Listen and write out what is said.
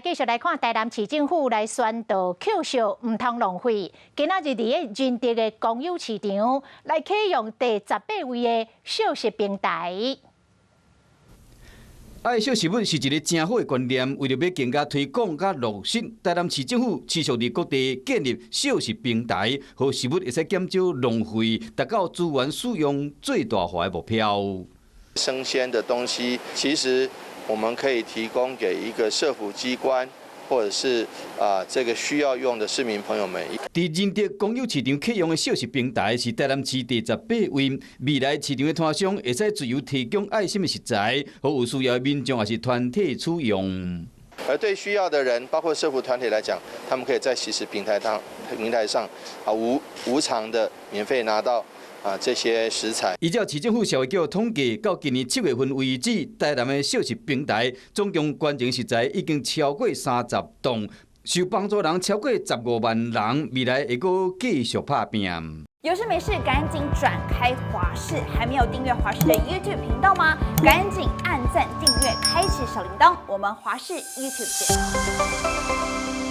继续来看台南市政府来宣导扣销唔通浪费。今仔日伫个仁德的公有市场来启用第18位的小食平台。爱惜食物是一个正好的观念，为了要更加推广甲落实，台南市政府持续伫各地建立小食平台，和食物会使减少浪费，达到资源使用最大化的目标。生鲜的东西，其实我们可以提供给一个社福机关，或者是这个需要用的市民朋友们。伫仁德公有市场启用的小食平台是台南市第18位，未来市场的摊商会使自由提供爱心的食材，和有需要的民众也是团体取用。而对需要的人，包括社福团体来讲，他们可以在其实平台上无偿的免费拿到这些食材。依照市政府社会局统计，到今年7月份为止，台南的小食平台总共捐赠食材已经超过30吨，受帮助人超过15万人，未来会阁继续打拼。有事没事赶紧转开华视，还没有订阅华视的 YouTube 频道吗？赶紧按赞、订阅、开启小铃铛，我们华视 YouTube 见。